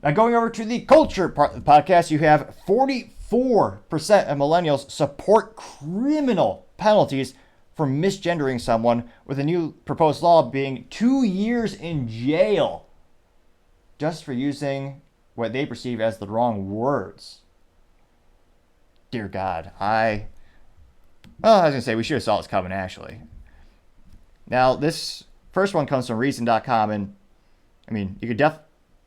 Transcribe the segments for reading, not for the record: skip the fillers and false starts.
Now, going over to the culture part of the podcast, you have 44% of millennials support criminal penalties for misgendering someone, with a new proposed law being 2 years in jail just for using what they perceive as the wrong words. Dear God, I was going to say we should have saw this coming, actually. Now, this first one comes from Reason.com, and I mean,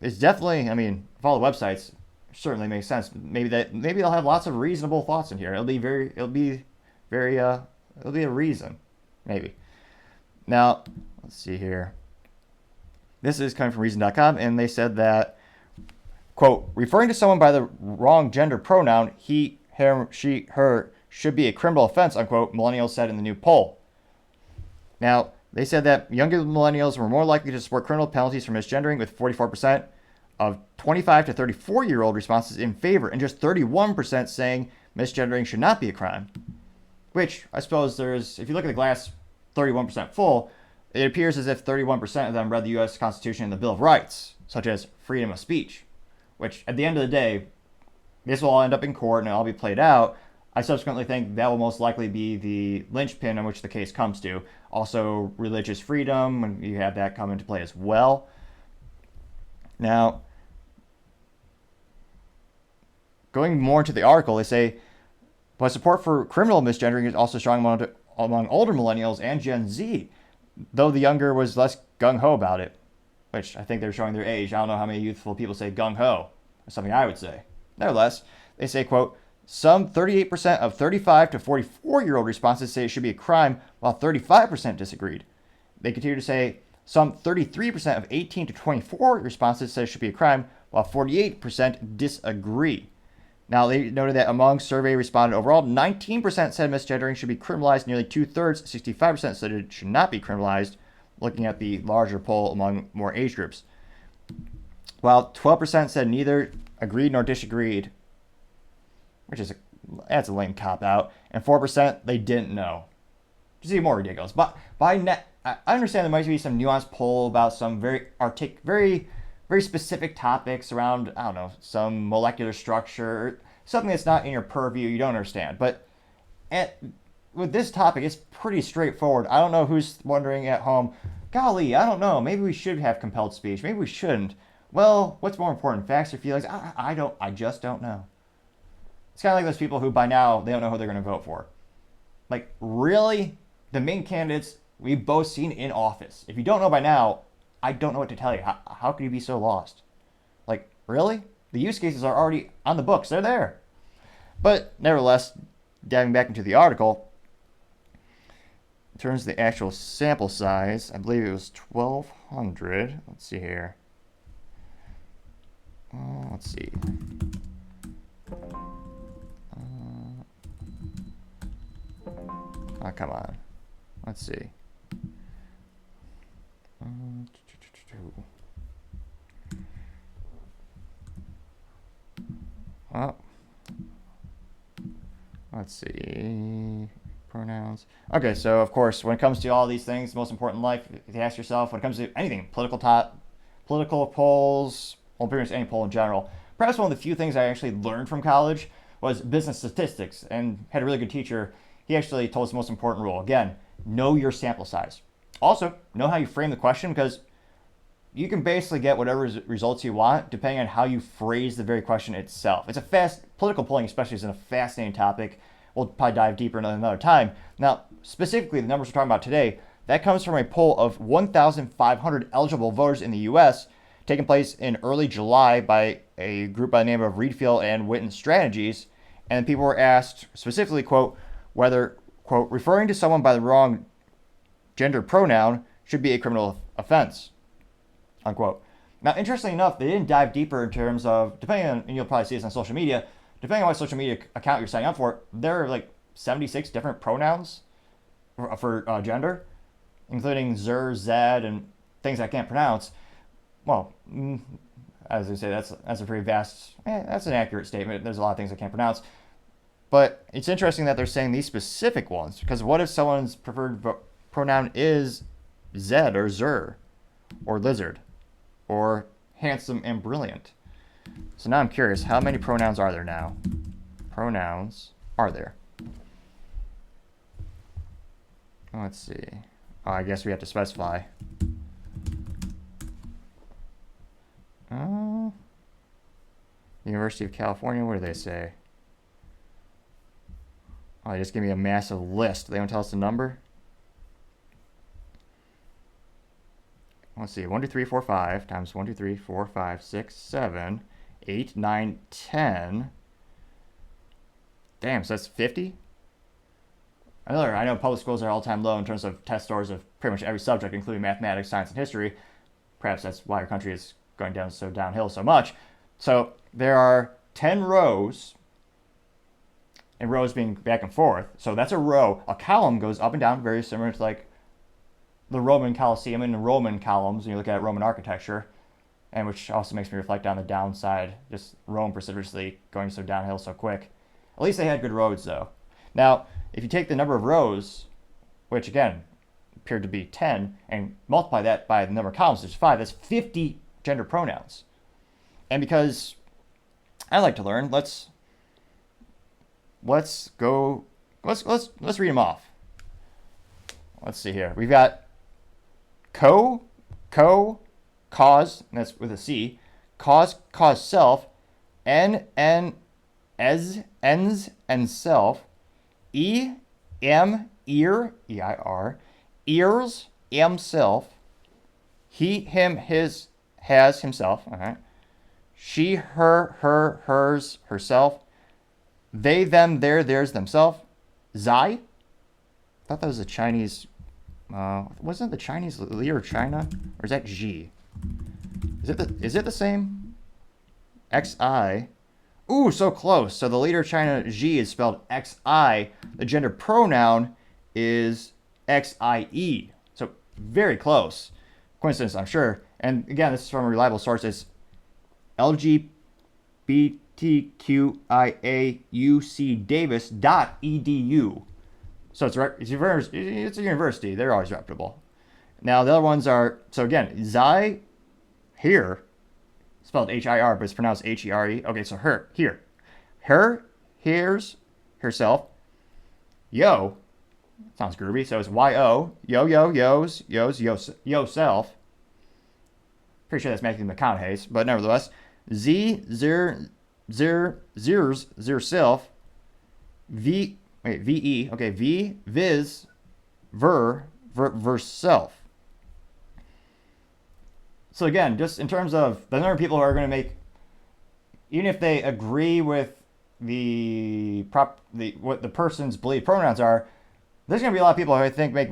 it's definitely, I mean, of all the websites, certainly makes sense. Maybe they'll have lots of reasonable thoughts in here. It'll be a reason, maybe. Now, let's see here. This is coming from Reason.com, and they said that, quote, referring to someone by the wrong gender pronoun, he, him, she, her, should be a criminal offense, unquote, millennials said in the new poll. Now, they said that younger millennials were more likely to support criminal penalties for misgendering, with 44% of 25 to 34-year-old responses in favor, and just 31% saying misgendering should not be a crime. Which, I suppose if you look at the glass 31% full, it appears as if 31% of them read the U.S. Constitution and the Bill of Rights, such as freedom of speech. Which, at the end of the day, this will all end up in court and it'll all be played out. I subsequently think that will most likely be the linchpin on which the case comes to. Also, religious freedom, when you have that come into play as well. Now, going more into the article, they say, but support for criminal misgendering is also strong among older millennials and Gen Z, though the younger was less gung-ho about it, which I think they're showing their age. I don't know how many youthful people say gung-ho. That's something I would say. Nevertheless, they say, quote, some 38% of 35 to 44-year-old responses say it should be a crime, while 35% disagreed. They continue to say some 33% of 18 to 24 responses say it should be a crime, while 48% disagree. Now, they noted that among survey respondents overall, 19% said misgendering should be criminalized. Nearly two-thirds, 65%, said it should not be criminalized, looking at the larger poll among more age groups. While 12% said neither agreed nor disagreed, which is that's a lame cop-out, and 4% they didn't know. Just even more ridiculous. But I understand there might be some nuanced poll about some very very specific topics around, I don't know, some molecular structure, something that's not in your purview, you don't understand. But with this topic, it's pretty straightforward. I don't know who's wondering at home, golly, I don't know, maybe we should have compelled speech, maybe we shouldn't. Well, what's more important, facts or feelings? I just don't know. It's kind of like those people who by now, they don't know who they're going to vote for. Like, really? The main candidates we've both seen in office. If you don't know by now, I don't know what to tell you. How could you be so lost? Like, really? The use cases are already on the books. They're there. But nevertheless, diving back into the article, in terms of the actual sample size, I believe it was 1,200. Let's see here. Let's see. Come on. Let's see. Let's see. Pronouns. Okay, so of course, when it comes to all these things, the most important in life, if you ask yourself, when it comes to anything, political polls, well, pretty much any poll in general, perhaps one of the few things I actually learned from college was business statistics, and had a really good teacher. He actually told us the most important rule. Again, know your sample size. Also, know how you frame the question, because you can basically get whatever results you want depending on how you phrase the very question itself. Political polling especially is a fascinating topic. We'll probably dive deeper into another time. Now, specifically, the numbers we're talking about today, that comes from a poll of 1,500 eligible voters in the U.S., taking place in early July by a group by the name of Reedfield and Witten Strategies. And people were asked specifically, quote, whether, quote, referring to someone by the wrong gender pronoun should be a criminal offense, unquote. Now, interestingly enough, they didn't dive deeper in terms of, depending on, and you'll probably see this on social media, depending on what social media account you're signing up for, there are like 76 different pronouns for gender, including zer, zed, and things I can't pronounce. Well, as I say, that's a pretty vast, that's an accurate statement. There's a lot of things I can't pronounce. But it's interesting that they're saying these specific ones, because what if someone's preferred pronoun is zed or zer or lizard or handsome and brilliant? So now I'm curious, how many pronouns are there now? Pronouns are there? Let's see. Oh, I guess we have to specify. University of California, what do they say? Oh, they just give me a massive list. They don't tell us the number? Let's see. 1, 2, 3, 4, 5 times 1, 2, 3, 4, 5, 6, 7, 8, 9, 10. Damn, so that's 50? I know public schools are all-time low in terms of test scores of pretty much every subject, including mathematics, science, and history. Perhaps that's why our country is going downhill so much. So there are 10 rows, and rows being back and forth. So that's a row. A column goes up and down, very similar to like the Roman Colosseum and the Roman columns when you look at Roman architecture, and which also makes me reflect on the downside, just Rome precipitously going so downhill so quick. At least they had good roads, though. Now, if you take the number of rows, which again appeared to be 10, and multiply that by the number of columns, which is 5, that's 50 gender pronouns. And because I like to learn, let's read them off. Let's see here. We've got cause, and that's with a C, cause self, ens, and self, ear, E-I-R, ears, self, he, him, his, has, himself, all right, she, her, hers, herself, they, them, their, theirs, themselves, Zai. I thought that was a Chinese, wasn't the Chinese leader of China? Or is that Xi? Is it the same? Xi. Ooh, so close. So the leader of China, Xi, is spelled Xi. The gender pronoun is Xie. So very close. Coincidence, I'm sure. And again, this is from a reliable source. It's lgbtqiaucdavis.edu. So it's a university. They're always reputable. Now the other ones are, so again, Zai, here, spelled H-I-R, but it's pronounced H-E-R-E. Okay, so her, here. Her, here's, herself. Yo, sounds groovy, so it's Y-O. Yo's, self. Pretty sure that's Matthew McConaughey's, but nevertheless. Zers, self. V-E, okay, viz, verse self. So again, just in terms of the number of people who are going to make, even if they agree with what the person's believed pronouns are, there's going to be a lot of people who I think make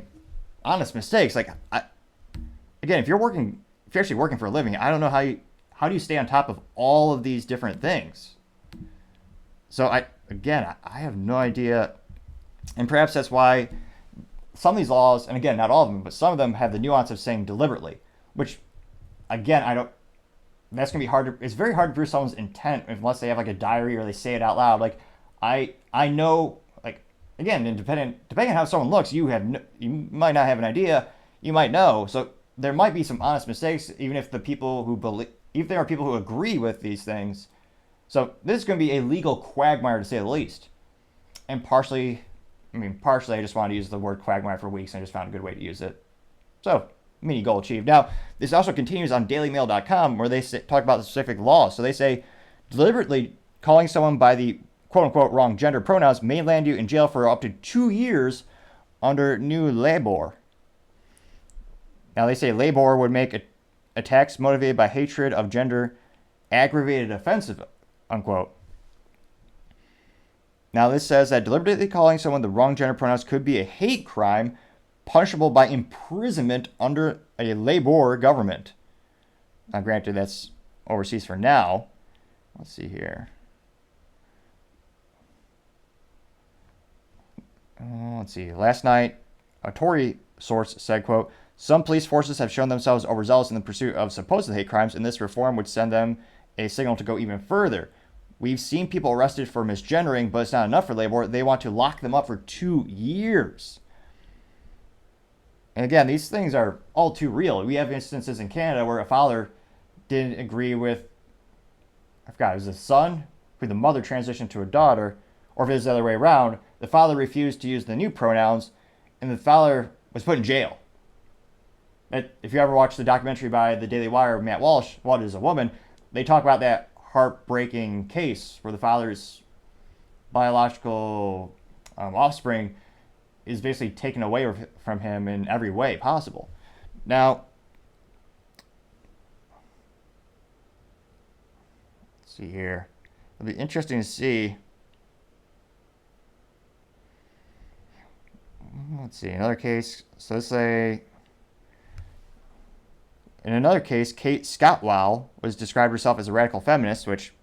honest mistakes. Like, again, if you're actually working for a living, I don't know how do you stay on top of all of these different things? So I have no idea. And perhaps that's why some of these laws, and again, not all of them, but some of them have the nuance of saying deliberately, which, again, that's going to be hard it's very hard to prove someone's intent unless they have like a diary or they say it out loud. Like, I know, like, again, depending on how someone looks, you might not have an idea, you might know. So there might be some honest mistakes, even if there are people who agree with these things. So this is going to be a legal quagmire, to say the least. And partially, I just wanted to use the word quagmire for weeks, and I just found a good way to use it. So, mini goal achieved. Now, this also continues on dailymail.com, where they talk about the specific laws. So they say, deliberately calling someone by the quote-unquote wrong gender pronouns may land you in jail for up to 2 years under new labor. Now, they say labor would make attacks motivated by hatred of gender aggravated offensive, unquote. Now, this says that deliberately calling someone the wrong gender pronouns could be a hate crime punishable by imprisonment under a labor government. Now, granted, that's overseas for now. Let's see here. Let's see. Last night, a Tory source said, quote, some police forces have shown themselves overzealous in the pursuit of supposed hate crimes, and this reform would send them a signal to go even further. We've seen people arrested for misgendering, but it's not enough for labor. They want to lock them up for 2 years. And again, these things are all too real. We have instances in Canada where a father didn't agree with I forgot, it was a son who the mother transitioned to a daughter, or if it was the other way around, the father refused to use the new pronouns, and the father was put in jail. If you ever watched the documentary by the Daily Wire, Matt Walsh, What is a Woman, they talk about that heartbreaking case where the father's biological offspring is basically taken away from him in every way possible. Now, let's see here. It'll be interesting to see. Let's see, another case. So let's say, in another case, Kate Scottwell was described herself as a radical feminist, which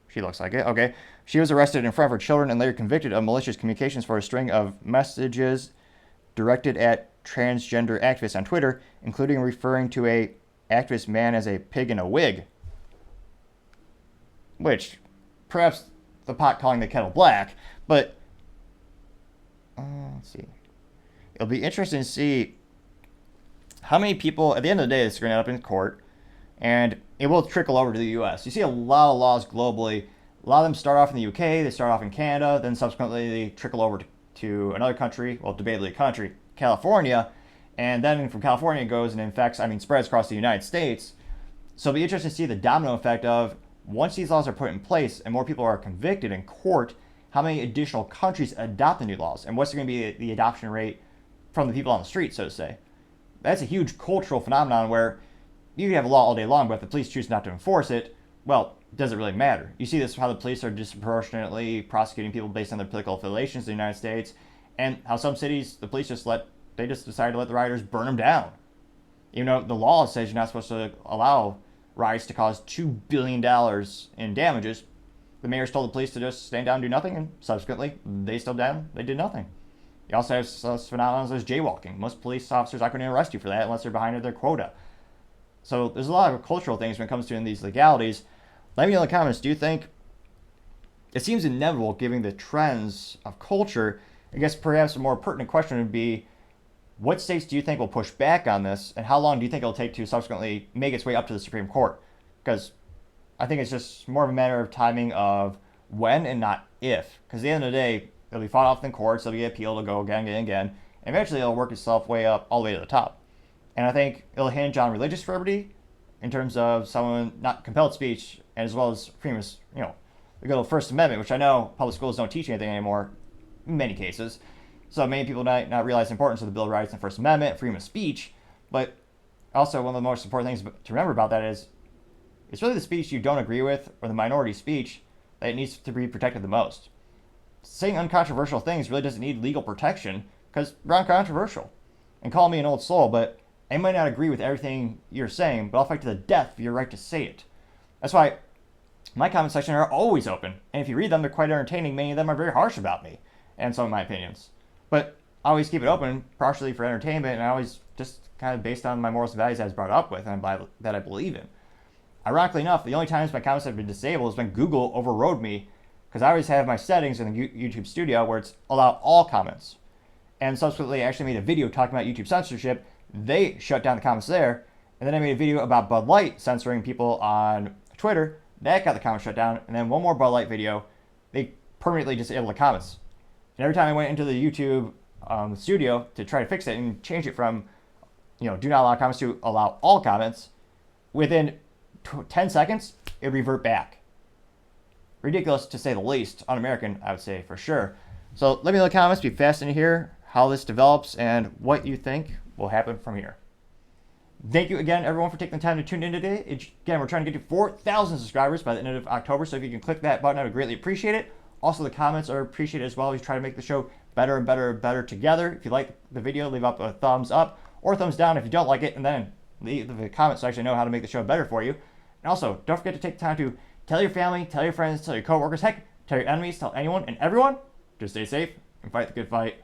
she looks like it. Okay. She was arrested in front of her children and later convicted of malicious communications for a string of messages directed at transgender activists on Twitter, including referring to a activist man as a pig in a wig. Which, perhaps the pot calling the kettle black, but let's see. It'll be interesting to see how many people, at the end of the day, this is going to end up in court, and it will trickle over to the U.S. You see a lot of laws globally. A lot of them start off in the UK, they start off in Canada, then subsequently they trickle over to another country, well, debatably a country, California, and then from California it goes and spreads across the United States. So it'll be interesting to see the domino effect of, once these laws are put in place and more people are convicted in court, how many additional countries adopt the new laws, and what's going to be the adoption rate from the people on the street, so to say. That's a huge cultural phenomenon where you can have a law all day long, but if the police choose not to enforce it, well, does it really matter? You see this how the police are disproportionately prosecuting people based on their political affiliations in the United States, and how some cities, the police just decide to let the rioters burn them down. Even though the law says you're not supposed to allow riots to cause $2 billion in damages, the mayors told the police to just stand down and do nothing, and subsequently, they did nothing. You also have such phenomena as jaywalking. Most police officers aren't going to arrest you for that unless they're behind their quota. So there's a lot of cultural things when it comes to these legalities. Let me know in the comments, do you think it seems inevitable given the trends of culture? I guess perhaps a more pertinent question would be, what states do you think will push back on this, and how long do you think it'll take to subsequently make its way up to the Supreme Court? Because I think it's just more of a matter of timing of when and not if. Because at the end of the day, it'll be fought off in courts, it'll get appealed, it'll go again and again, and eventually it'll work itself way up, all the way to the top. And I think it'll hinge on religious liberty in terms of someone not compelled speech, as well as freedom of, the good old First Amendment, which I know public schools don't teach anything anymore in many cases. So many people not realize the importance of the Bill of Rights and First Amendment, freedom of speech. But also one of the most important things to remember about that is it's really the speech you don't agree with, or the minority speech, that it needs to be protected the most. Saying uncontroversial things really doesn't need legal protection because we're uncontroversial. And call me an old soul, but I might not agree with everything you're saying, but I'll fight to the death for your right to say it. That's why my comment section are always open, and if you read them, they're quite entertaining. Many of them are very harsh about me and some of my opinions. But I always keep it open, partially for entertainment, and I always just kind of based on my morals and values I was brought up with and that I believe in. Ironically enough, the only times my comments have been disabled is when Google overrode me, because I always have my settings in the YouTube studio where it's allow all comments. And subsequently, I actually made a video talking about YouTube censorship. They shut down the comments there. And then I made a video about Bud Light censoring people on Twitter. That got the comments shut down. And then one more Bud Light video, they permanently disabled the comments. And every time I went into the YouTube studio to try to fix it and change it from, do not allow comments to allow all comments, within 10 seconds, it would revert back. Ridiculous to say the least. Un-American, I would say, for sure. So let me know in the comments. Be fascinated to hear how this develops and what you think will happen from here. Thank you again, everyone, for taking the time to tune in today. Again, we're trying to get to 4,000 subscribers by the end of October, so if you can click that button, I would greatly appreciate it. Also, the comments are appreciated as well. We try to make the show better and better and better together. If you like the video, leave up a thumbs up or thumbs down if you don't like it, and then leave the comments so I actually know how to make the show better for you. And also, don't forget to take time to tell your family, tell your friends, tell your coworkers, heck, tell your enemies, tell anyone and everyone. Just stay safe and fight the good fight.